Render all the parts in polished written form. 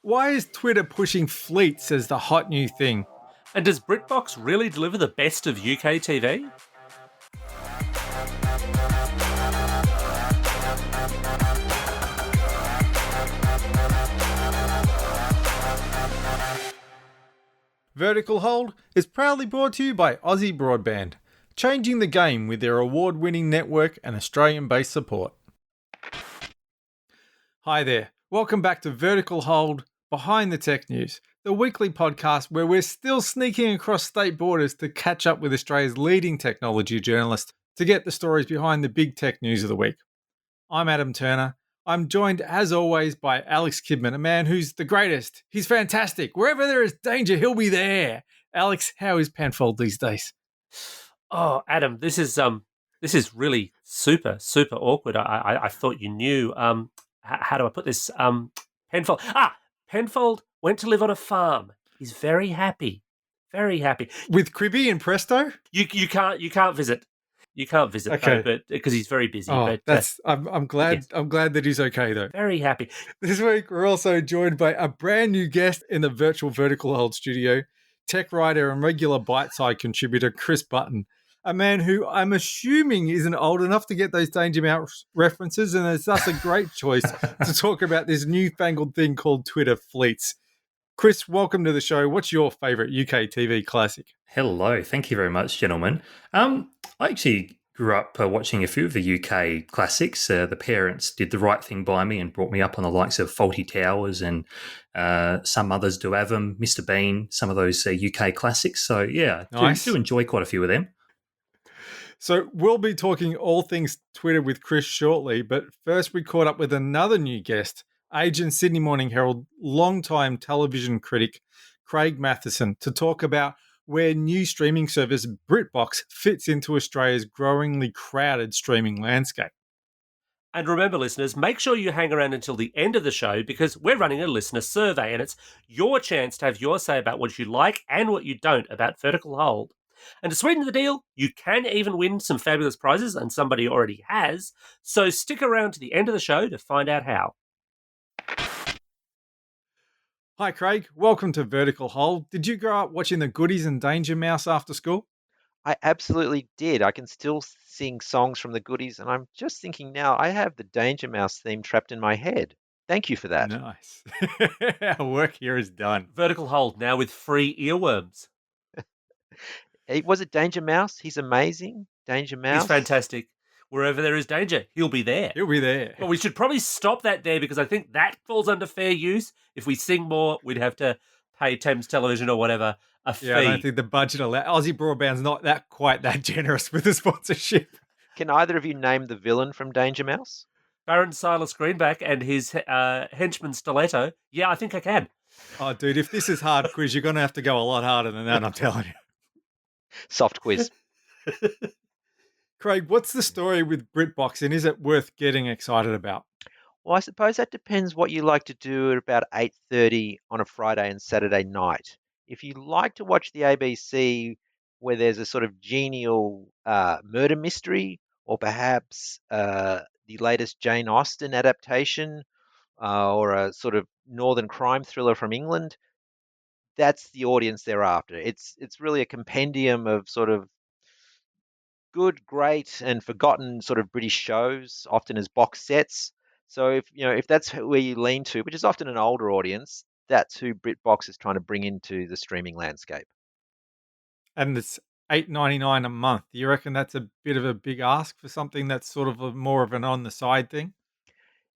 Why is Twitter pushing fleets as the hot new thing? And does BritBox really deliver the best of UK TV? Vertical Hold is proudly brought to you by Aussie Broadband, changing the game with their award-winning network and Australian-based support. Hi there, welcome back to Vertical Hold Behind the Tech News, the weekly podcast where we're still sneaking across state borders to catch up with Australia's leading technology journalists to get the stories behind the big tech news of the week. I'm Adam Turner. I'm joined, as always, by Alex Kidman, a man who's the greatest. He's fantastic. Wherever there is danger, he'll be there. Alex, how is Penfold these days? Oh, Adam, this is really super awkward. I thought you knew. How do I put this? Penfold. Penfold went to live on a farm. He's very happy, very happy. With Cribby and Presto? You can't visit. You can't visit, okay, but because he's very busy. Oh, but that's I'm glad. Yes. I'm glad that he's okay though. Very happy. This week we're also joined by a brand new guest in the virtual Vertical Hold studio, tech writer and regular Biteside contributor Chris Button, a man who I'm assuming isn't old enough to get those Danger Mouse references, and it's thus a great choice to talk about this newfangled thing called Twitter fleets. Chris, welcome to the show. What's your favourite UK TV classic? Hello, thank you very much, gentlemen. I actually grew up watching a few of the UK classics. The parents did the right thing by me and brought me up on the likes of Fawlty Towers, and some others do have them, Mr. Bean, some of those UK classics. So yeah, nice. do enjoy quite a few of them. So we'll be talking all things Twitter with Chris shortly, but first we caught up with another new guest, Agent Sydney Morning Herald longtime television critic Craig Matheson, to talk about where new streaming service BritBox fits into Australia's growingly crowded streaming landscape. And remember, listeners, make sure you hang around until the end of the show because we're running a listener survey and it's your chance to have your say about what you like and what you don't about Vertical Hold. And to sweeten the deal, you can even win some fabulous prizes, and somebody already has. So stick around to the end of the show to find out how. Hi, Craig. Welcome to Vertical Hold. Did you grow up watching the Goodies and Danger Mouse after school? I absolutely did. I can still sing songs from the Goodies, and I'm just thinking now I have the Danger Mouse theme trapped in my head. Thank you for that. Nice. Our work here is done. Vertical Hold now with free earworms. Was it Danger Mouse? He's amazing. Danger Mouse. He's fantastic. Wherever there is danger, he'll be there. He'll be there. Well, we should probably stop that there because I think that falls under fair use. If we sing more, we'd have to pay Thames Television or whatever a fee. Yeah, I don't think the budget allows. Aussie Broadband's not quite that generous with the sponsorship. Can either of you name the villain from Danger Mouse? Baron Silas Greenback and his henchman Stiletto. Yeah, I think I can. Oh, dude, if this is hard quiz, you're going to have to go a lot harder than that, I'm telling you. Soft quiz. Craig, what's the story with BritBox, and is it worth getting excited about? Well, I suppose that depends what you like to do at about 8:30 on a Friday and Saturday night. If you like to watch the ABC where there's a sort of genial murder mystery, or perhaps the latest Jane Austen adaptation, or a sort of northern crime thriller from England, that's the audience they're after. It's really a compendium of sort of good, great, and forgotten sort of British shows, often as box sets. So if that's where you lean to, which is often an older audience, that's who BritBox is trying to bring into the streaming landscape. And it's $8.99 a month. Do you reckon that's a bit of a big ask for something that's sort of more of an on the side thing?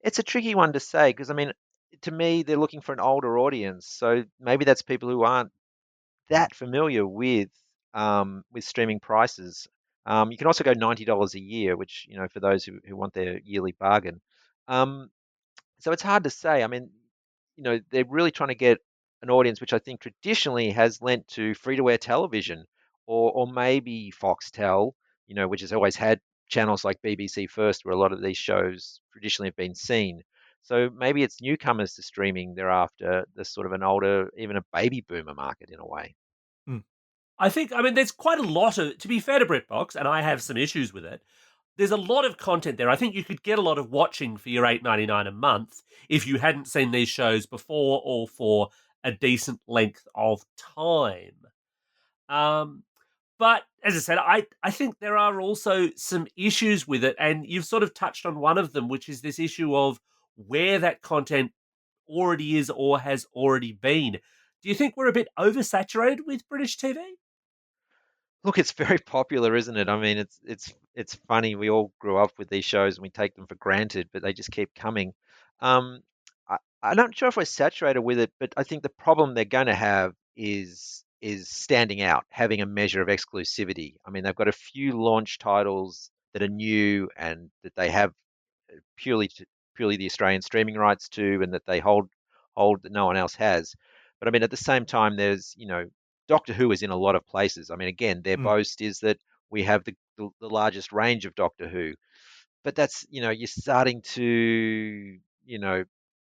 It's a tricky one to say because, I mean, to me, they're looking for an older audience. So maybe that's people who aren't that familiar with streaming prices. You can also go $90 a year, which, for those who want their yearly bargain. So it's hard to say. I mean, they're really trying to get an audience which I think traditionally has lent to free-to-air television, or maybe Foxtel, which has always had channels like BBC First where a lot of these shows traditionally have been seen. So maybe it's newcomers to streaming thereafter, this sort of an older, even a baby boomer market in a way. I mean, there's quite a lot of, to be fair to BritBox, and I have some issues with it, there's a lot of content there. I think you could get a lot of watching for your $8.99 a month if you hadn't seen these shows before or for a decent length of time. Um, but as I said, I think there are also some issues with it, and you've sort of touched on one of them, which is this issue of where that content already is or has already been. Do you think we're a bit oversaturated with British TV? Look, it's very popular, isn't it? I mean, it's funny. We all grew up with these shows and we take them for granted, but they just keep coming. Um, I'm not sure if we're saturated with it, but I think the problem they're going to have is standing out, having a measure of exclusivity. I mean, they've got a few launch titles that are new and that they have purely purely the Australian streaming rights to, and that they hold that no one else has. But I mean, at the same time, there's Doctor Who is in a lot of places. I mean, again, their Mm. boast is that we have the largest range of Doctor Who, but that's you're starting to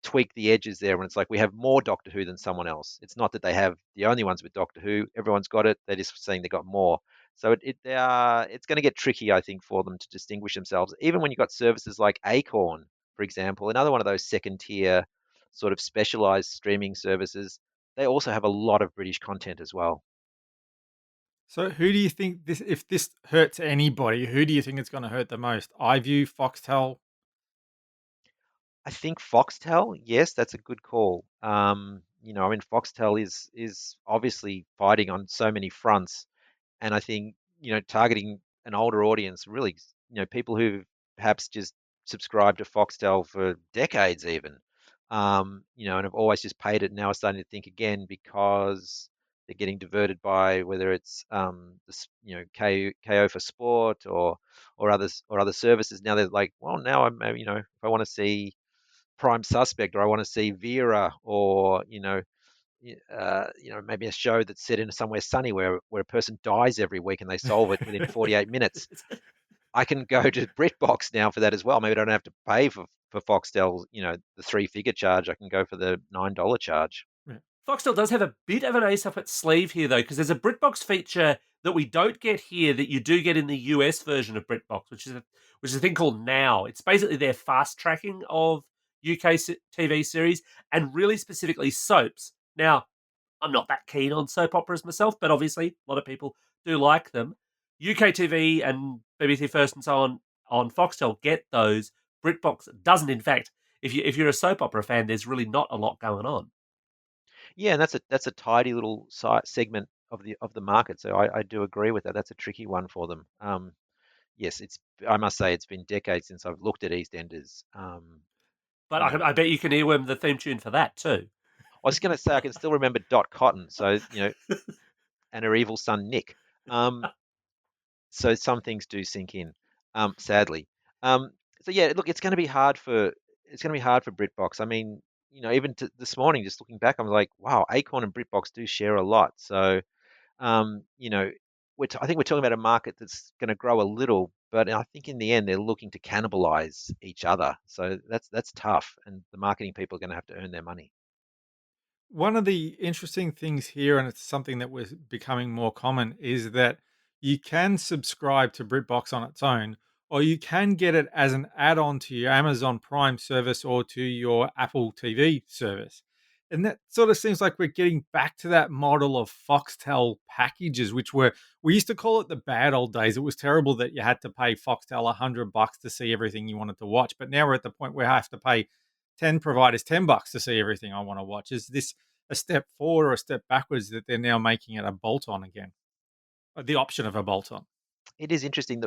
tweak the edges there when it's like we have more Doctor Who than someone else. It's not that they have the only ones with Doctor Who. Everyone's got it. They're just saying they got more. So it's going to get tricky, I think, for them to distinguish themselves. Even when you've got services like Acorn, for example, another one of those second tier sort of specialized streaming services, they also have a lot of British content as well. So, who do you think this? If this hurts anybody, who do you think it's going to hurt the most? iView, Foxtel. I think Foxtel, yes, that's a good call. I mean, Foxtel is obviously fighting on so many fronts, and I think targeting an older audience, really, people who perhaps just subscribed to Foxtel for decades, even, and have always just paid it. Now are starting to think again because they're getting diverted by whether it's KO for sport or other services. Now they're like, well, now I'm if I want to see Prime Suspect, or I want to see Vera, or maybe a show that's set in somewhere sunny where a person dies every week and they solve it within 48 minutes. I can go to BritBox now for that as well. Maybe I don't have to pay for Foxtel, the three-figure charge. I can go for the $9 charge. Yeah. Foxtel does have a bit of an ace up its sleeve here, though, because there's a BritBox feature that we don't get here that you do get in the US version of BritBox, which is a thing called Now. It's basically their fast tracking of UK TV series and really specifically soaps. Now, I'm not that keen on soap operas myself, but obviously a lot of people do like them. UK TV and BBC First and so on Foxtel get those. BritBox doesn't. In fact, if you're a soap opera fan, there's really not a lot going on. Yeah, and that's a tidy little segment of the market. So I do agree with that. That's a tricky one for them. Yes, I must say it's been decades since I've looked at EastEnders. But You know, I bet you can earworm the theme tune for that too. I was going to say I can still remember Dot Cotton. So and her evil son Nick. So some things do sink in, sadly. So yeah, look, it's going to be hard for BritBox. I mean, even this morning, just looking back, I'm like, wow, Acorn and BritBox do share a lot. So um, you know, I think we're talking about a market that's going to grow a little, but I think in the end they're looking to cannibalize each other. So that's tough, and the marketing people are going to have to earn their money. One of the interesting things here, and it's something that was becoming more common, is that you can subscribe to BritBox on its own, or you can get it as an add on to your Amazon Prime service or to your Apple TV service. And that sort of seems like we're getting back to that model of Foxtel packages, we used to call it the bad old days. It was terrible that you had to pay Foxtel $100 to see everything you wanted to watch. But now we're at the point where I have to pay 10 providers $10 to see everything I want to watch. Is this a step forward or a step backwards that they're now making it a bolt on again? Or the option of a bolt on? It is interesting.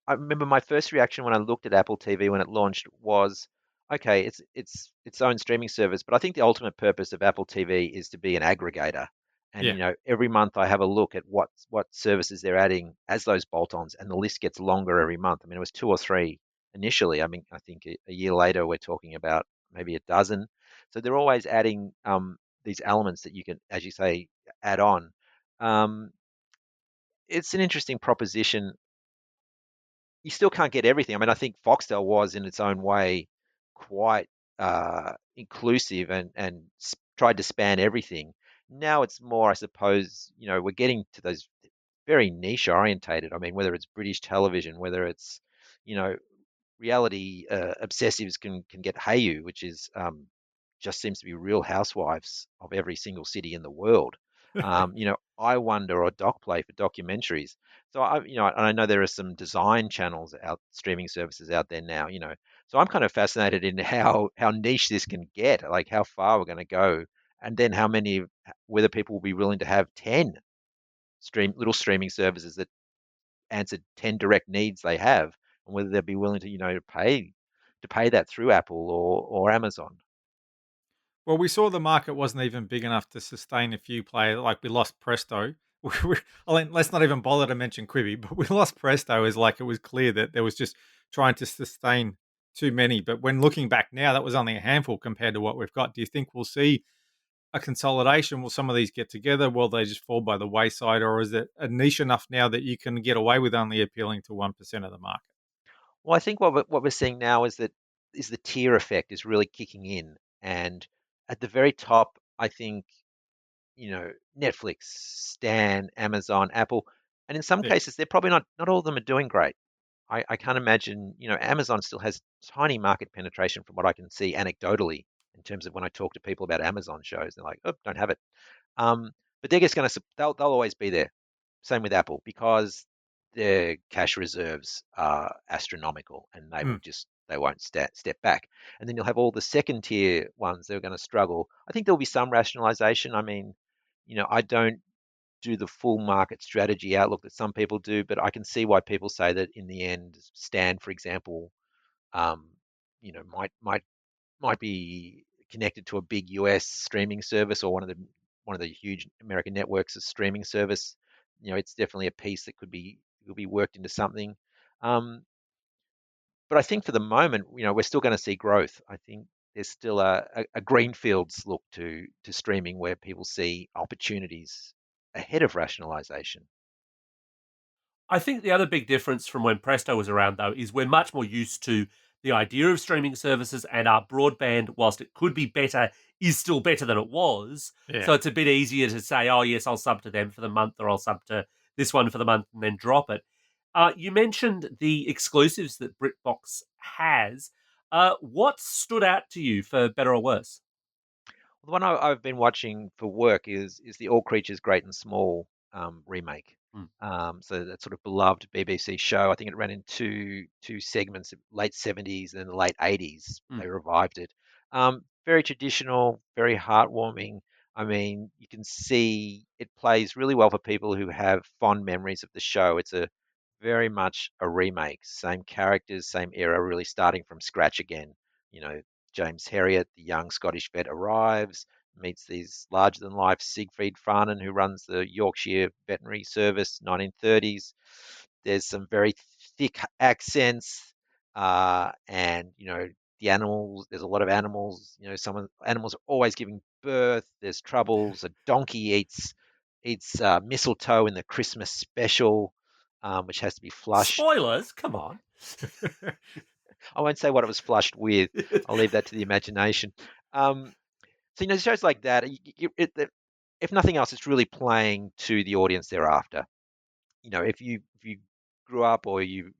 I remember my first reaction when I looked at Apple TV when it launched was, okay, it's its own streaming service, but I think the ultimate purpose of Apple TV is to be an aggregator. And Yeah. every month I have a look at what services they're adding as those bolt-ons, and the list gets longer every month. I mean, it was two or three initially. I mean, I think a year later we're talking about maybe a dozen. So they're always adding these elements that you can, as you say, add on. Um, it's an interesting proposition. You still can't get everything. I mean, I think Foxtel was in its own way quite inclusive and tried to span everything. Now it's more, I suppose, we're getting to those very niche orientated. I mean, whether it's British television, whether it's you know, reality obsessives can get hayu, which is just seems to be real housewives of every single city in the world. I wonder, or doc play for documentaries. So I know there are some design channels out, streaming services out there now. So I'm kind of fascinated in how niche this can get, like how far we're going to go, and then whether people will be willing to have 10 little streaming services that answer 10 direct needs they have, and whether they'll be willing to, to pay that through Apple or Amazon. Well, we saw the market wasn't even big enough to sustain a few players. Like we lost Presto. Let's not even bother to mention Quibi, but we lost Presto as like it was clear that there was just trying to sustain too many. But when looking back now, that was only a handful compared to what we've got. Do you think we'll see a consolidation? Will some of these get together? Will they just fall by the wayside? Or is it a niche enough now that you can get away with only appealing to 1% of the market? Well, I think what we're seeing now is the tier effect is really kicking in, and at the very top, I think Netflix, Stan, Amazon, Apple, and in some Yeah. cases they're probably not all of them are doing great. I can't imagine, Amazon still has tiny market penetration from what I can see anecdotally in terms of when I talk to people about Amazon shows, they're like, oh, don't have it. Um, but they're just going to, they'll always be there. Same with Apple because their cash reserves are astronomical and Mm. they won't step back. And then you'll have all the second tier ones that are going to struggle. I think there'll be some rationalization. I mean, I don't do the full market strategy outlook that some people do, but I can see why people say that in the end, Stan, for example, um, might be connected to a big US streaming service or one of the huge American networks' streaming service. It's definitely a piece that could be worked into something. Um, but I think for the moment, we're still going to see growth. I think there's still a greenfields look to streaming where people see opportunities ahead of rationalization. I think the other big difference from when Presto was around, though, is we're much more used to the idea of streaming services, and our broadband, whilst it could be better, is still better than it was. Yeah. So it's a bit easier to say, oh, yes, I'll sub to them for the month, or I'll sub to this one for the month and then drop it. You mentioned the exclusives that BritBox has. What stood out to you for better or worse? The one I've been watching for work is the All Creatures Great and Small remake. Hmm. So that sort of beloved BBC show. I think it ran in two segments, late 70s and the late 80s. Hmm. They revived it. Very traditional, very heartwarming. I mean, you can see it plays really well for people who have fond memories of the show. It's a very much a remake, same characters, same era, really starting from scratch again. You know, James Herriot, the young Scottish vet, arrives, meets these larger than life Siegfried Farnan, who runs the Yorkshire Veterinary Service, 1930s. There's some very thick accents, and the animals. There's a lot of animals. Some animals are always giving birth. There's troubles. A donkey eats mistletoe in the Christmas special, which has to be flushed. Spoilers? Come on. I won't say what it was flushed with. I'll leave that to the imagination. Um, so shows like that, if nothing else, it's really playing to the audience thereafter. If you grew up or you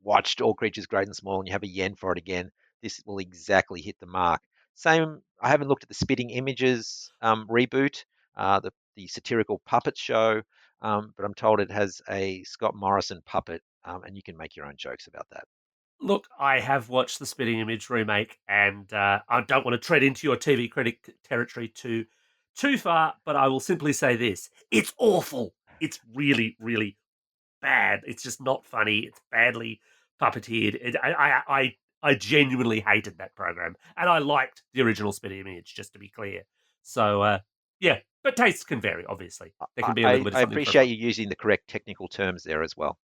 watched All Creatures Great and Small and you have a yen for it again, this will exactly hit the mark. Same. I haven't looked at the Spitting Images reboot, the satirical puppet show, but I'm told it has a Scott Morrison puppet, and you can make your own jokes about that. Look, I have watched the Spitting Image remake, and I don't want to tread into your TV critic territory too far, but I will simply say this: it's awful. It's really, really bad. It's just not funny. It's badly puppeteered. I genuinely hated that program, and I liked the original Spitting Image. Just to be clear, so yeah, but tastes can vary. Obviously, there can be a little bit of I something for appreciate everyone. you using the correct technical terms there as well.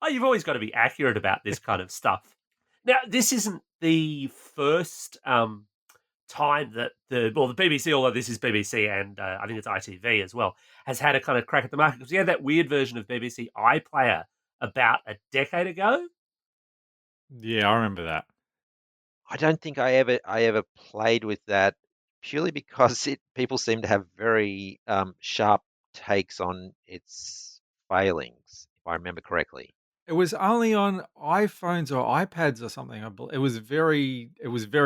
Oh, you've always got to be accurate about this kind of stuff. Now, this isn't the first time that the BBC, although this is BBC and I think it's ITV as well, has had a kind of crack at the market because we had that weird version of BBC iPlayer about a decade ago. Yeah, I remember that. I don't think I ever played with that purely because people seem to have very sharp takes on its failings, if I remember correctly. It was only on iPhones or iPads or something. It was very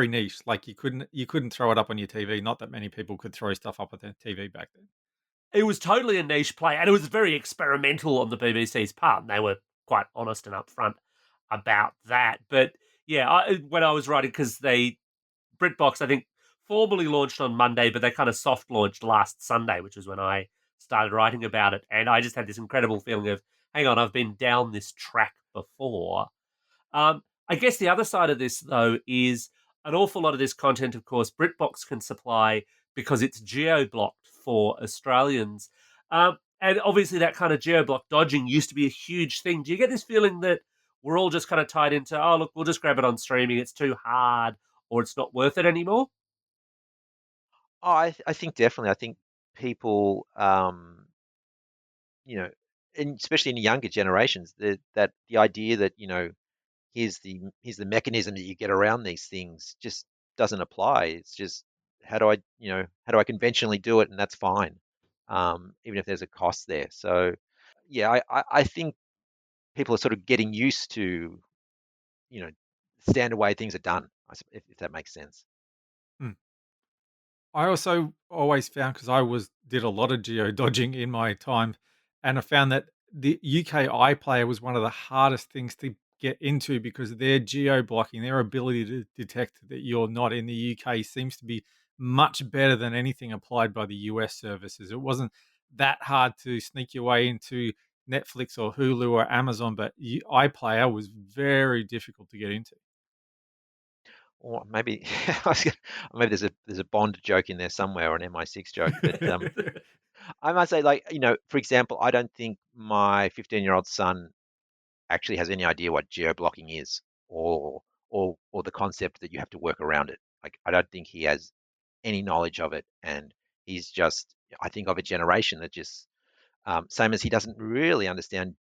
niche. Like you couldn't throw it up on your TV. Not that many people could throw stuff up on their TV back then. It was totally a niche play, and it was very experimental on the BBC's part, and they were quite honest and upfront about that. But yeah, when I was writing, because BritBox, I think, formally launched on Monday, but they kind of soft launched last Sunday, which was when I started writing about it. And I just had this incredible feeling of, hang on, I've been down this track before. I guess the other side of this, though, is an awful lot of this content, of course, BritBox can supply because it's geo-blocked for Australians. And obviously that kind of geo-block dodging used to be a huge thing. Do you get this feeling that we're all just kind of tied into, oh, look, we'll just grab it on streaming, it's too hard, or it's not worth it anymore? Oh, I think definitely. I think people, you know, and especially in the younger generations, that the idea that, here's the mechanism that you get around these things just doesn't apply. It's just how do I conventionally do it, and that's fine, even if there's a cost there. So yeah, I think people are sort of getting used to you know standard way things are done, if that makes sense. Hmm. I also always found, because I was did a lot of geo dodging in my time, and I found that the UK iPlayer was one of the hardest things to get into because their geo blocking, their ability to detect that you're not in the UK seems to be much better than anything applied by the US services. It wasn't that hard to sneak your way into Netflix or Hulu or Amazon, but iPlayer was very difficult to get into. Or maybe maybe there's a Bond joke in there somewhere, or an MI6 joke, but I must say, like, for example, I don't think my 15-year-old son actually has any idea what geo-blocking is, or the concept that you have to work around it. Like, I don't think he has any knowledge of it, and he's just, I think, of a generation that just, same as he doesn't really understand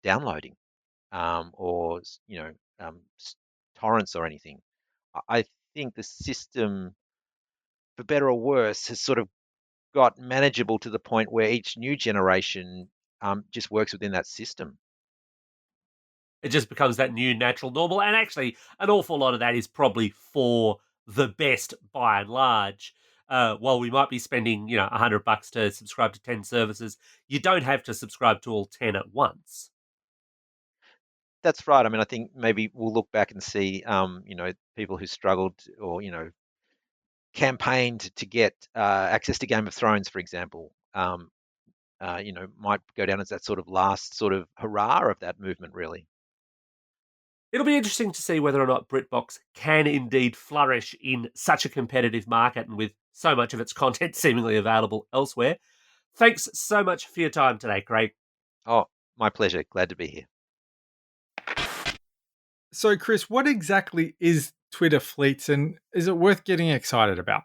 downloading, or torrents or anything. I think the system, for better or worse, has sort of got manageable to the point where each new generation just works within that system. It just becomes that new natural normal. And actually, an awful lot of that is probably for the best by and large. While we might be spending, $100 to subscribe to 10 services, you don't have to subscribe to all 10 at once. That's right. I mean, I think maybe we'll look back and see, people who struggled, or campaigned to get access to Game of Thrones, for example. Might go down as that sort of last sort of hurrah of that movement, really. It'll be interesting to see whether or not BritBox can indeed flourish in such a competitive market and with so much of its content seemingly available elsewhere. Thanks so much for your time today, Craig. Oh, my pleasure. Glad to be here. So, Chris, what exactly is Twitter Fleets, and is it worth getting excited about?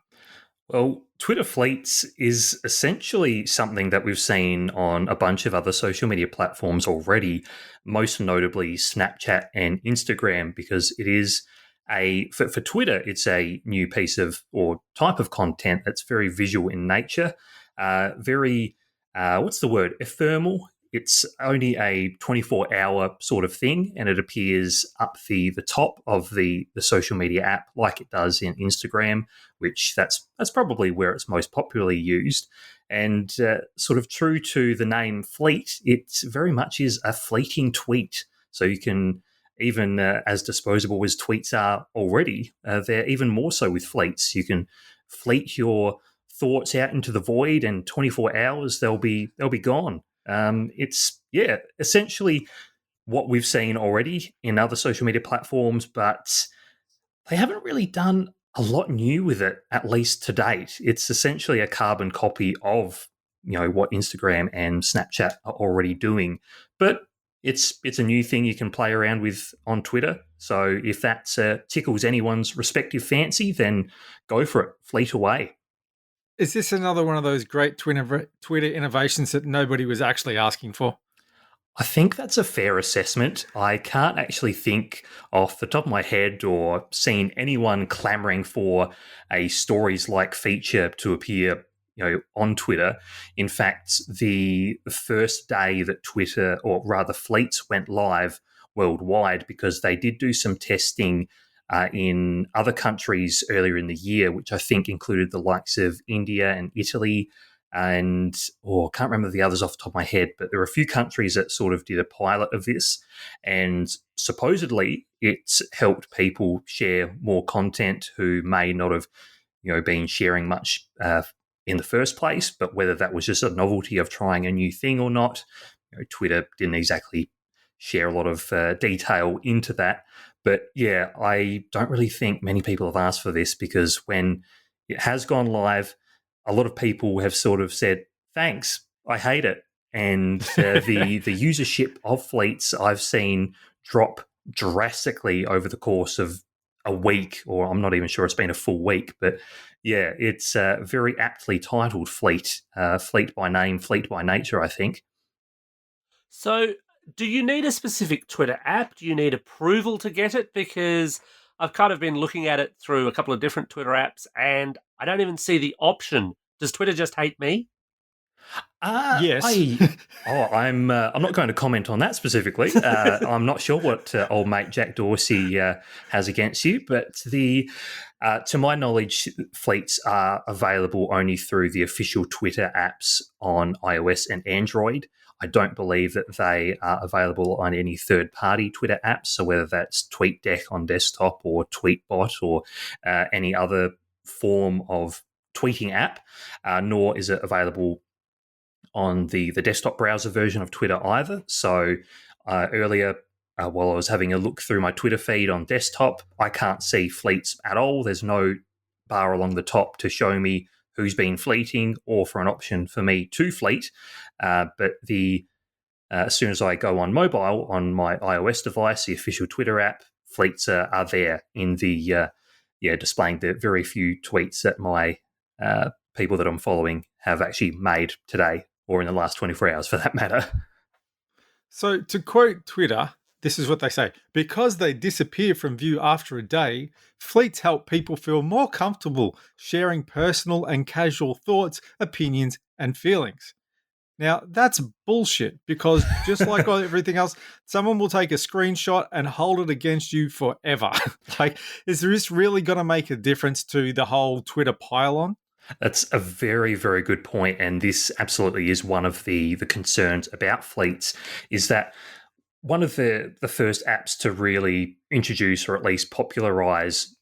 Well, Twitter Fleets is essentially something that we've seen on a bunch of other social media platforms already, most notably Snapchat and Instagram, because it is for Twitter, it's a new piece of or type of content that's very visual in nature, very, what's the word, ephemeral. It's only a 24-hour sort of thing, and it appears up the top of the social media app like it does in Instagram, which that's probably where it's most popularly used. And sort of true to the name Fleet, it very much is a fleeting tweet. So you can, even as disposable as tweets are already, they're even more so with fleets. You can fleet your thoughts out into the void, and 24 hours they'll be gone. It's essentially what we've seen already in other social media platforms, but they haven't really done a lot new with it, at least to date. It's essentially a carbon copy of what Instagram and Snapchat are already doing, but it's a new thing you can play around with on Twitter. So if that tickles anyone's respective fancy, then go for it. Fleet away. Is this another one of those great Twitter innovations that nobody was actually asking for? I think that's a fair assessment. I can't actually think off the top of my head or seen anyone clamoring for a stories like feature to appear on Twitter. In fact, the first day that Twitter, or rather Fleets, went live worldwide, because they did do some testing in other countries earlier in the year, which I think included the likes of India and Italy, and I can't remember the others off the top of my head, but there were a few countries that sort of did a pilot of this, and supposedly it's helped people share more content who may not have been sharing much in the first place, but whether that was just a novelty of trying a new thing or not, Twitter didn't exactly share a lot of detail into that. But yeah, I don't really think many people have asked for this, because when it has gone live, a lot of people have sort of said, thanks, I hate it. And the usership of Fleets I've seen drop drastically over the course of a week, or I'm not even sure it's been a full week. But yeah, it's very aptly titled Fleet. Fleet by name, Fleet by nature, I think. So, do you need a specific Twitter app? Do you need approval to get it? Because I've kind of been looking at it through a couple of different Twitter apps, and I don't even see the option. Does Twitter just hate me? Yes. I'm not going to comment on that specifically. I'm not sure what old mate Jack Dorsey has against you, but to my knowledge, Fleets are available only through the official Twitter apps on iOS and Android. I don't believe that they are available on any third-party Twitter apps, so whether that's TweetDeck on desktop or Tweetbot or any other form of tweeting app, nor is it available on the desktop browser version of Twitter either. So earlier, while I was having a look through my Twitter feed on desktop, I can't see Fleets at all. There's no bar along the top to show me who's been fleeting or for an option for me to fleet. But as soon as I go on mobile on my iOS device, the official Twitter app, Fleets are there in the displaying the very few tweets that my people that I'm following have actually made today, or in the last 24 hours for that matter. So, to quote Twitter, this is what they say: because they disappear from view after a day, fleets help people feel more comfortable sharing personal and casual thoughts, opinions, and feelings. Now, that's bullshit, because just like everything else, someone will take a screenshot and hold it against you forever. Like, is this really going to make a difference to the whole Twitter pylon? That's a very, very good point, and this absolutely is one of the concerns about Fleets, is that one of the first apps to really introduce or at least popularize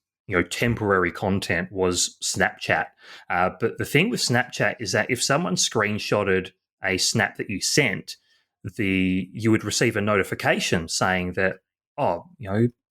temporary content was Snapchat. But the thing with Snapchat is that if someone screenshotted a snap that you sent, you would receive a notification saying that,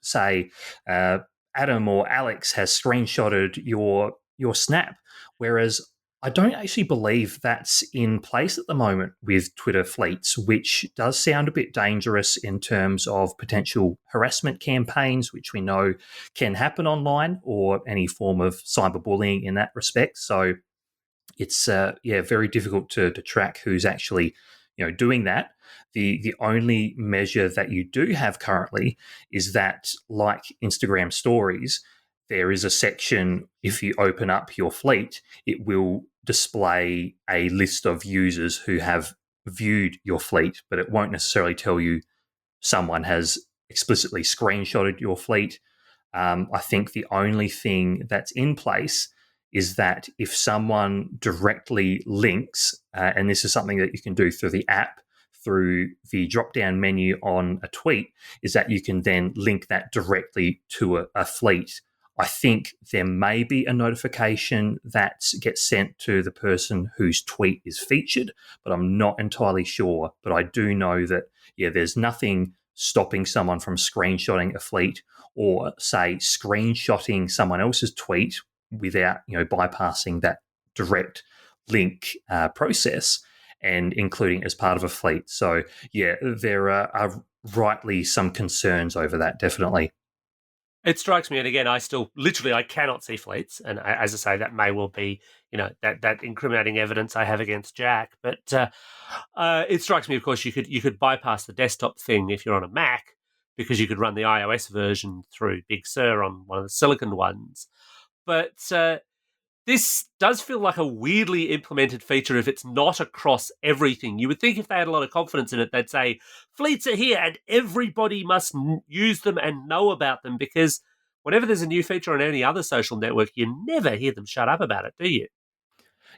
say Adam or Alex has screenshotted your snap. Whereas I don't actually believe that's in place at the moment with Twitter Fleets, which does sound a bit dangerous in terms of potential harassment campaigns, which we know can happen online, or any form of cyberbullying in that respect. So it's very difficult to track who's actually doing that. The only measure that you do have currently is that, like Instagram stories, there is a section, if you open up your fleet, it will display a list of users who have viewed your fleet, but it won't necessarily tell you someone has explicitly screenshotted your fleet. I think the only thing that's in place is that if someone directly links, and this is something that you can do through the app, through the drop-down menu on a tweet, is that you can then link that directly to a fleet. I think there may be a notification that gets sent to the person whose tweet is featured, but I'm not entirely sure. But I do know that, there's nothing stopping someone from screenshotting a fleet, or, say, screenshotting someone else's tweet without bypassing that direct link process and including it as part of a fleet. So there are rightly some concerns over that, definitely. It strikes me, and again, I cannot see fleets, and as I say, that may well be, that incriminating evidence I have against Jack. But it strikes me, of course, you could bypass the desktop thing if you're on a Mac, because you could run the iOS version through Big Sur on one of the silicon ones. But This does feel like a weirdly implemented feature if it's not across everything. You would think if they had a lot of confidence in it, they'd say, fleets are here and everybody must use them and know about them, because whenever there's a new feature on any other social network, you never hear them shut up about it, do you?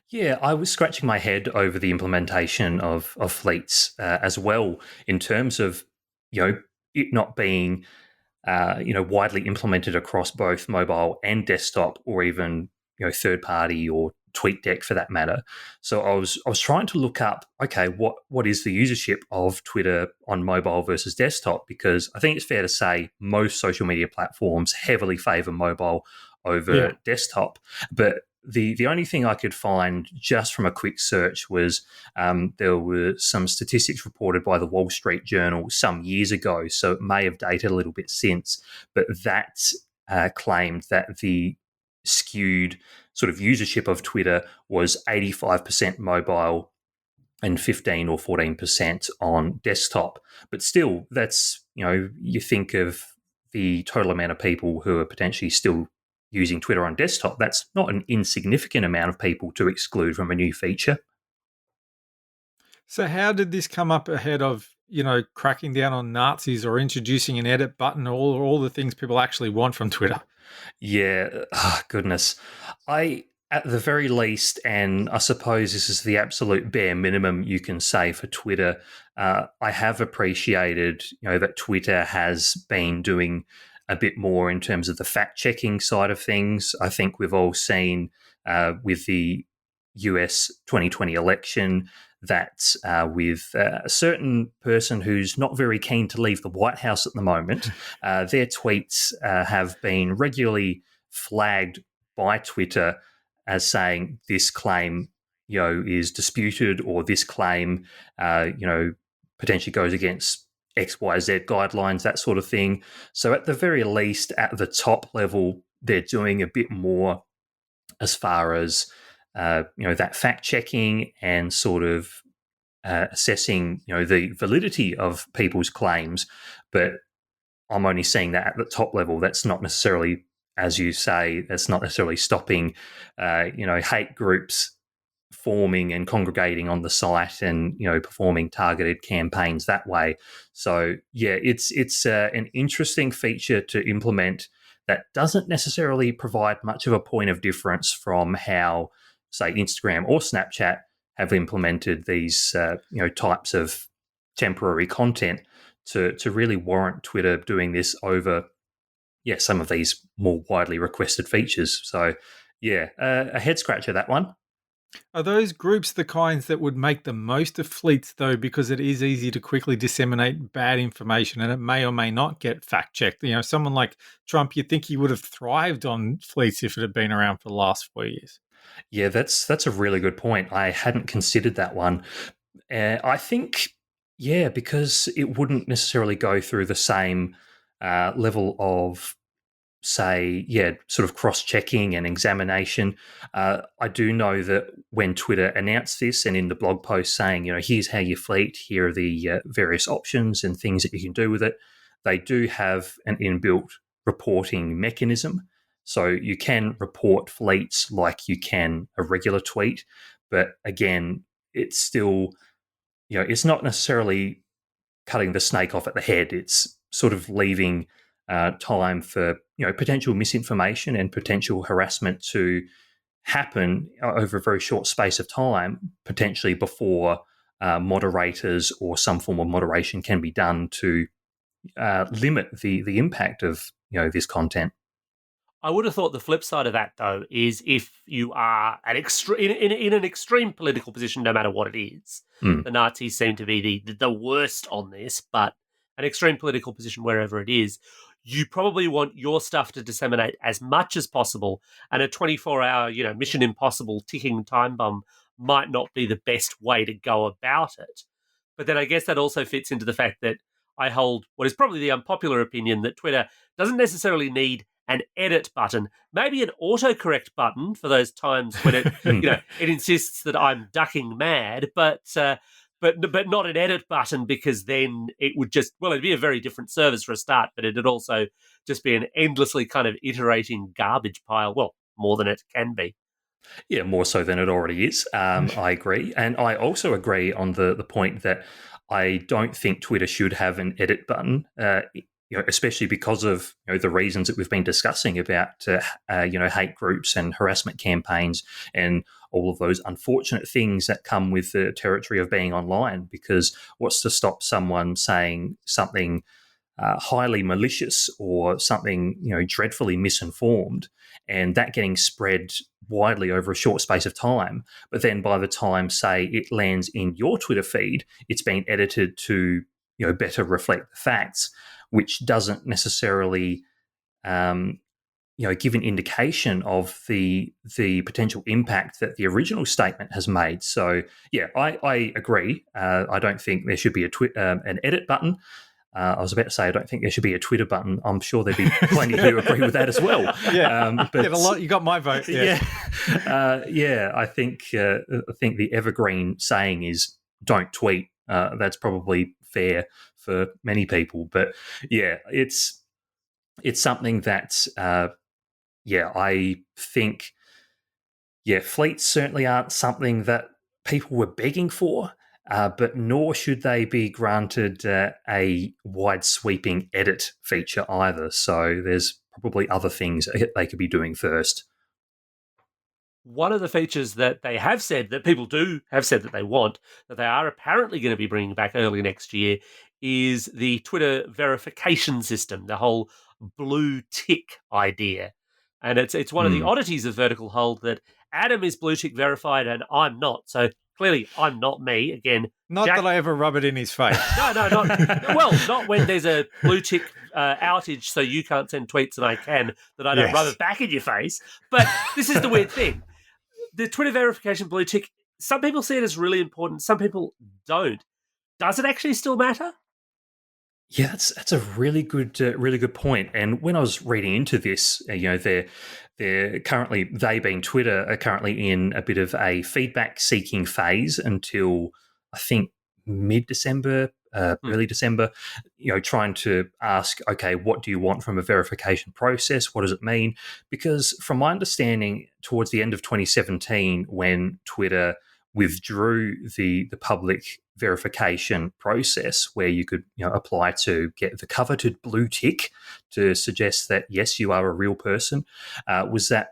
Yeah, I was scratching my head over the implementation of fleets as well, in terms of it not being widely implemented across both mobile and desktop, or even third party or TweetDeck for that matter. So I was trying to look up, okay, what is the usership of Twitter on mobile versus desktop? Because I think it's fair to say most social media platforms heavily favor mobile over desktop. But the only thing I could find just from a quick search was there were some statistics reported by the Wall Street Journal some years ago, so it may have dated a little bit since, but that claimed that the skewed sort of usership of Twitter was 85% mobile and 15 or 14% on desktop. But still, that's, you think of the total amount of people who are potentially still using Twitter on desktop, that's not an insignificant amount of people to exclude from a new feature. So how did this come up ahead of, cracking down on Nazis or introducing an edit button, or all the things people actually want from Twitter? Yeah, goodness. At the very least, and I suppose this is the absolute bare minimum you can say for Twitter, I have appreciated, that Twitter has been doing a bit more in terms of the fact checking side of things. I think we've all seen with the US 2020 election that with a certain person who's not very keen to leave the White House at the moment, their tweets have been regularly flagged by Twitter as saying this claim, is disputed, or this claim, potentially goes against XYZ guidelines, that sort of thing. So at the very least, at the top level, they're doing a bit more as far as that fact checking and sort of assessing the validity of people's claims. But I'm only seeing that at the top level. That's not necessarily, as you say, that's not necessarily stopping hate groups forming and congregating on the site and performing targeted campaigns that way. So yeah, it's an interesting feature to implement that doesn't necessarily provide much of a point of difference from how, say, Instagram or Snapchat have implemented these types of temporary content to really warrant Twitter doing this over some of these more widely requested features. So yeah, a head scratcher, that one. Are those groups the kinds that would make the most of fleets, though, because it is easy to quickly disseminate bad information and it may or may not get fact checked? Someone like Trump, you'd think he would have thrived on fleets if it had been around for the last 4 years. Yeah, that's a really good point. I hadn't considered that one. I think, because it wouldn't necessarily go through the same level of, say, sort of cross-checking and examination. I do know that when Twitter announced this and in the blog post saying, here's how you fleet, here are the various options and things that you can do with it, they do have an inbuilt reporting mechanism. So you can report fleets like you can a regular tweet. But again, it's still, it's not necessarily cutting the snake off at the head. It's sort of leaving time for potential misinformation and potential harassment to happen over a very short space of time, potentially before moderators or some form of moderation can be done to limit the impact of this content. I would have thought the flip side of that, though, is if you are in an extreme political position, no matter what it is, the Nazis seem to be the worst on this, but an extreme political position wherever it is, you probably want your stuff to disseminate as much as possible, and a 24-hour, Mission Impossible ticking time bomb might not be the best way to go about it. But then I guess that also fits into the fact that I hold what is probably the unpopular opinion that Twitter doesn't necessarily need an edit button, maybe an autocorrect button for those times when it, it insists that I'm ducking mad, but not an edit button, because then it would it'd be a very different service for a start, but it'd also just be an endlessly kind of iterating garbage pile. Well, more than it can be. Yeah, more so than it already is. I agree. And I also agree on the point that I don't think Twitter should have an edit button, especially because of the reasons that we've been discussing about hate groups and harassment campaigns and all of those unfortunate things that come with the territory of being online. Because what's to stop someone saying something highly malicious or something dreadfully misinformed, and that getting spread widely over a short space of time, but then by the time, say, it lands in your Twitter feed, it's been edited to better reflect the facts, which doesn't necessarily give an indication of the potential impact that the original statement has made. So yeah, I agree. I don't think there should be an edit button. I was about to say I don't think there should be a Twitter button. I'm sure there'd be plenty who agree with that as well. Yeah, but get a lot. You got my vote. Yeah, I think the evergreen saying is don't tweet. That's probably fair for many people. But yeah, it's something that I think fleets certainly aren't something that people were begging for. But nor should they be granted a wide sweeping edit feature either. So there's probably other things they could be doing first. One of the features that they have said that people have said that they want, that they are apparently going to be bringing back early next year, is the Twitter verification system, the whole blue tick idea. And it's one of the oddities of Vertical Hold that Adam is blue tick verified and I'm not. So clearly I'm not me. Again, not Jack, that I ever rub it in his face. No, not when there's a blue tick outage so you can't send tweets and I can, that I don't rub it back in your face. But this is the weird thing. The Twitter verification blue tick, some people see it as really important, some people don't. Does it actually still matter? Yeah, that's a really good point. And when I was reading into this, they're currently, they being Twitter, are currently in a bit of a feedback seeking phase until I think mid-December, early December, trying to ask, okay, what do you want from a verification process? What does it mean? Because from my understanding, towards the end of 2017, when Twitter withdrew the public verification process where you could apply to get the coveted blue tick to suggest that yes, you are a real person, was that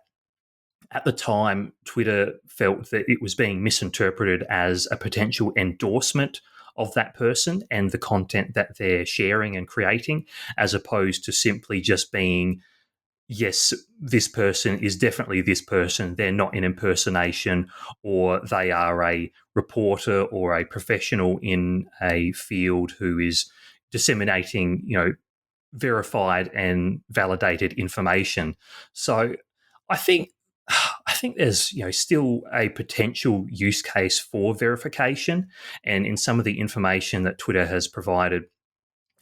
at the time Twitter felt that it was being misinterpreted as a potential endorsement of that person and the content that they're sharing and creating, as opposed to simply just being, yes, this person is definitely this person. They're not an impersonation, or they are a reporter or a professional in a field who is disseminating, verified and validated information. So I think there's still a potential use case for verification, and in some of the information that Twitter has provided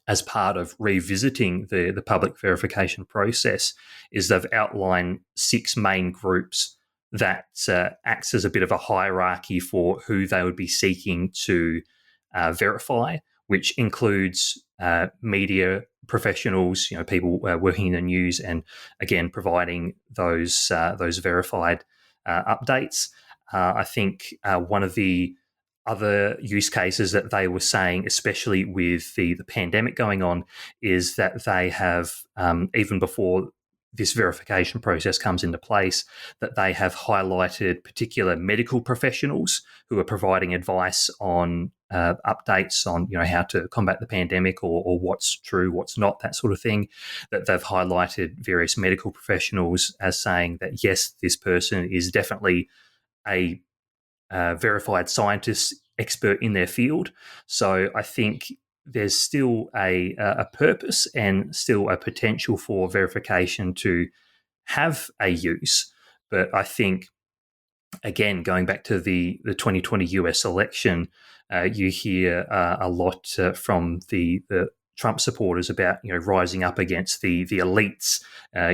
as part of revisiting the public verification process is they've outlined 6 main groups that acts as a bit of a hierarchy for who they would be seeking to verify, which includes media professionals, people working in the news, and again providing those verified updates. I think one of the other use cases that they were saying, especially with the pandemic going on, is that they have, even before this verification process comes into place, that they have highlighted particular medical professionals who are providing advice on updates on how to combat the pandemic, or what's true, what's not, that sort of thing. That they've highlighted various medical professionals as saying that yes, this person is definitely a verified scientist expert in their field. So I think there's still a purpose and still a potential for verification to have a use. But I think, again, going back to the 2020 US election, you hear a lot from the Trump supporters about rising up against the elites,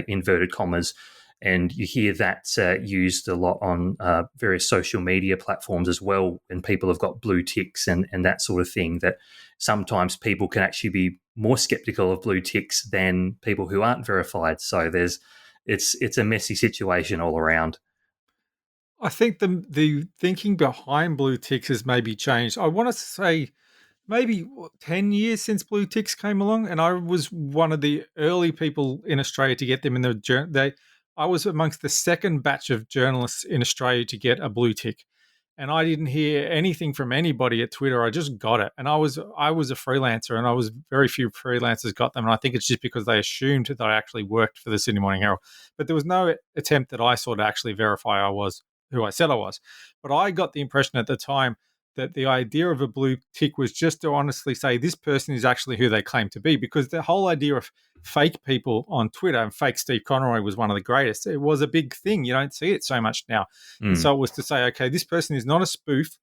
inverted commas. And you hear that used a lot on various social media platforms as well, when people have got blue ticks and that sort of thing, that sometimes people can actually be more skeptical of blue ticks than people who aren't verified. So it's a messy situation all around. I think the thinking behind blue ticks has maybe changed. I want to say maybe 10 years since blue ticks came along, and I was one of the early people in Australia to get them in I was amongst the second batch of journalists in Australia to get a blue tick, and I didn't hear anything from anybody at Twitter. I just got it, and I was a freelancer, and I was very few freelancers got them, and I think it's just because they assumed that I actually worked for the Sydney Morning Herald, but there was no attempt that I saw to actually verify I was who I said I was. But I got the impression at the time that the idea of a blue tick was just to honestly say this person is actually who they claim to be, because the whole idea of fake people on Twitter, and fake Steve Conroy was one of the greatest. It was a big thing. You don't see it so much now. And Mm. so it was to say, okay, this person is not a spoof,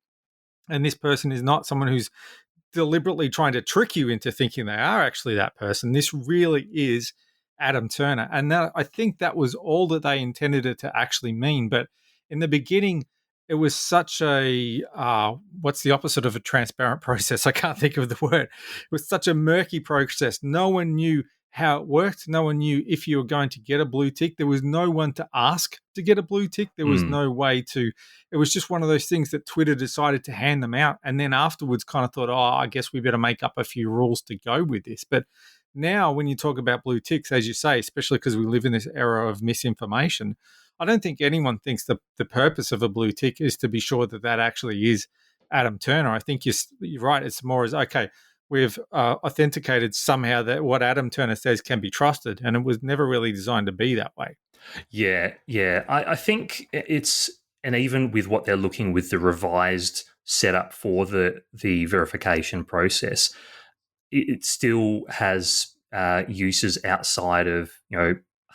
and this person is not someone who's deliberately trying to trick you into thinking they are actually that person. This really is Adam Turner. And that, I think that was all that they intended it to actually mean. But in the beginning, it was such a what's the opposite of a transparent process? I can't think of the word. It was such a murky process. No one knew how it worked. No one knew if you were going to get a blue tick. There was no one to ask to get a blue tick. There was Mm. no way to. It was just one of those things that Twitter decided to hand them out, and then afterwards kind of thought, oh, I guess we better make up a few rules to go with this. But now, when you talk about blue ticks, as you say, especially because we live in this era of misinformation, I don't think anyone thinks the purpose of a blue tick is to be sure that that actually is Adam Turner. I think you're right. It's more as, okay, we've authenticated somehow that what Adam Turner says can be trusted, and it was never really designed to be that way. Yeah, yeah. I think it's, and even with what they're looking with the revised setup for the verification process, it still has uses outside of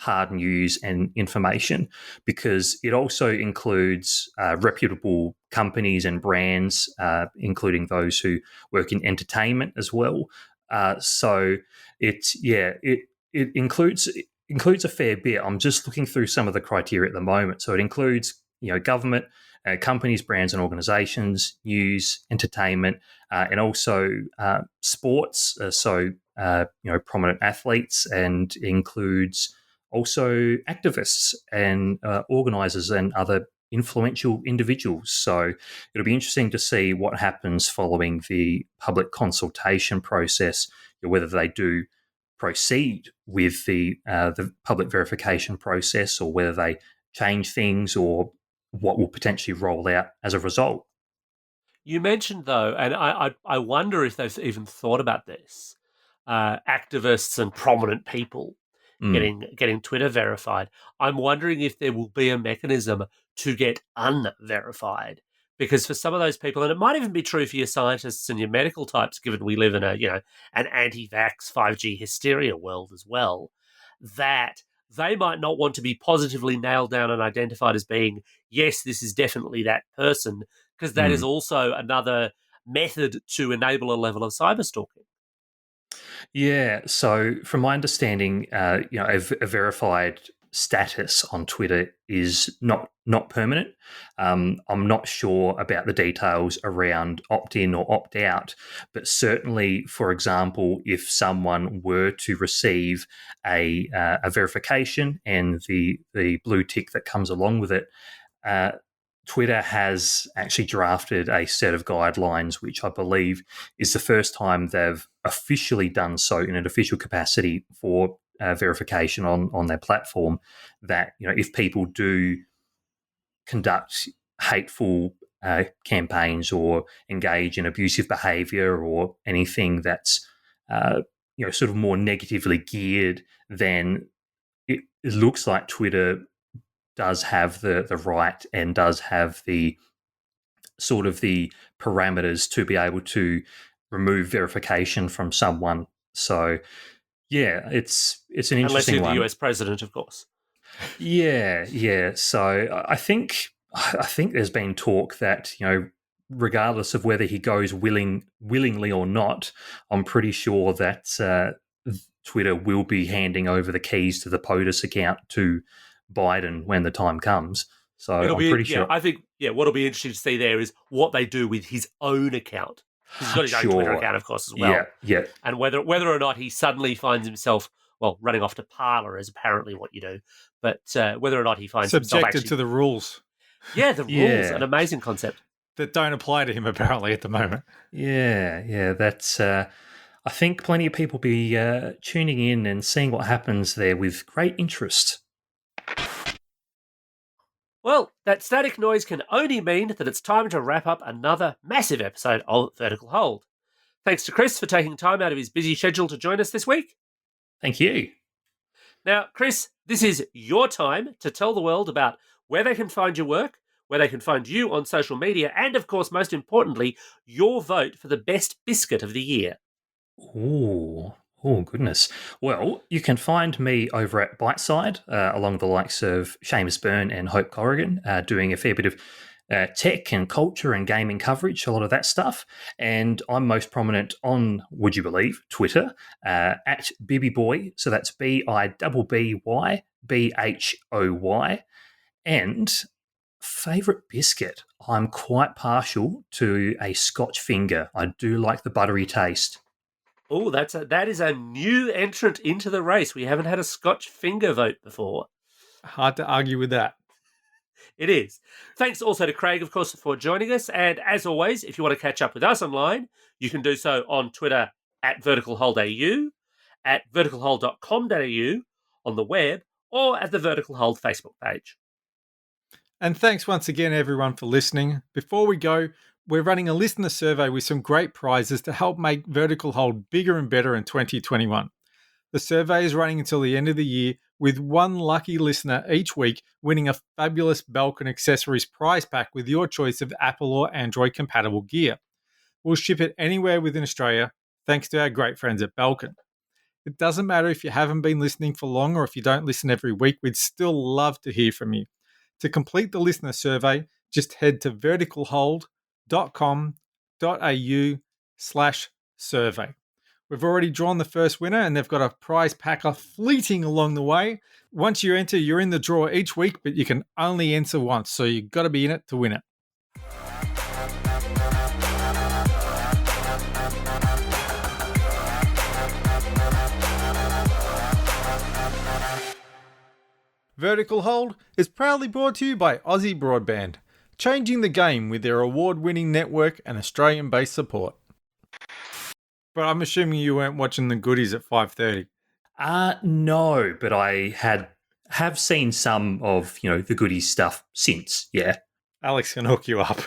hard news and information, because it also includes reputable companies and brands, including those who work in entertainment as well. So it includes a fair bit. I'm just looking through some of the criteria at the moment. So it includes government, companies, brands, and organisations, news, entertainment, and also sports. Prominent athletes, and includes also activists and organisers and other influential individuals. So it'll be interesting to see what happens following the public consultation process, whether they do proceed with the public verification process, or whether they change things, or what will potentially roll out as a result. You mentioned though, and I wonder if they've even thought about this. Activists and prominent people Mm. getting Twitter verified. I'm wondering if there will be a mechanism to get unverified, because for some of those people, and it might even be true for your scientists and your medical types, given we live in an anti-vax 5G hysteria world as well, that they might not want to be positively nailed down and identified as being, yes, this is definitely that person, because that is Mm. also another method to enable a level of cyber stalking. Yeah. So, from my understanding, a verified status on Twitter is not permanent. I'm not sure about the details around opt in or opt out, but certainly, for example, if someone were to receive a verification and the blue tick that comes along with it. Uh, Twitter has actually drafted a set of guidelines, which I believe is the first time they've officially done so in an official capacity for verification on their platform. That if people do conduct hateful campaigns, or engage in abusive behaviour, or anything that's sort of more negatively geared, then it looks like Twitter does have the right, and does have the sort of the parameters to be able to remove verification from someone. So yeah, it's an Unless interesting you're the one. US president, of course. Yeah, yeah. So I think there's been talk that regardless of whether he goes willingly or not, I'm pretty sure that Twitter will be handing over the keys to the POTUS account to Biden when the time comes. So I'm pretty sure. I think, what'll be interesting to see there is what they do with his own account. Because he's got his own Twitter Sure. account, of course, as Yeah, well. yeah. And whether or not he suddenly finds himself, well, running off to Parler is apparently what you do, but whether or not he finds himself Subjected actually to the rules. Yeah, the rules, an amazing concept. That don't apply to him apparently at the moment. Yeah. That's. I think plenty of people be tuning in and seeing what happens there with great interest. Well, that static noise can only mean that it's time to wrap up another massive episode of Vertical Hold. Thanks to Chris for taking time out of his busy schedule to join us this week. Thank you. Now, Chris, this is your time to tell the world about where they can find your work, where they can find you on social media, and of course, most importantly, your vote for the best biscuit of the year. Oh, goodness. Well, you can find me over at Biteside, along the likes of Seamus Byrne and Hope Corrigan, doing a fair bit of tech and culture and gaming coverage, a lot of that stuff. And I'm most prominent on, would you believe, Twitter, at BibbyBoy. So that's BIBBYBHOY. And favourite biscuit, I'm quite partial to a Scotch finger. I do like the buttery taste. Oh, that is a new entrant into the race. We haven't had a Scotch finger vote before. Hard to argue with that. It is. Thanks also to Craig, of course, for joining us. And as always, if you want to catch up with us online, you can do so on Twitter at verticalholdau, at verticalhold.com.au, on the web, or at the Vertical Hold Facebook page. And thanks once again, everyone, for listening. Before we go, we're running a listener survey with some great prizes to help make Vertical Hold bigger and better in 2021. The survey is running until the end of the year, with one lucky listener each week winning a fabulous Belkin accessories prize pack with your choice of Apple or Android compatible gear. We'll ship it anywhere within Australia, thanks to our great friends at Belkin. It doesn't matter if you haven't been listening for long or if you don't listen every week, we'd still love to hear from you. To complete the listener survey, just head to verticalhold.com.au/survey. We've already drawn the first winner and they've got a prize packer fleeting along the way. Once you enter, you're in the draw each week, but you can only enter once, so you've got to be in it to win it. Vertical Hold is proudly brought to you by Aussie Broadband, changing the game with their award-winning network and Australian-based support. But I'm assuming you weren't watching the goodies at 5:30. No, but I have seen some of the goodies stuff since. Yeah. Alex can hook you up.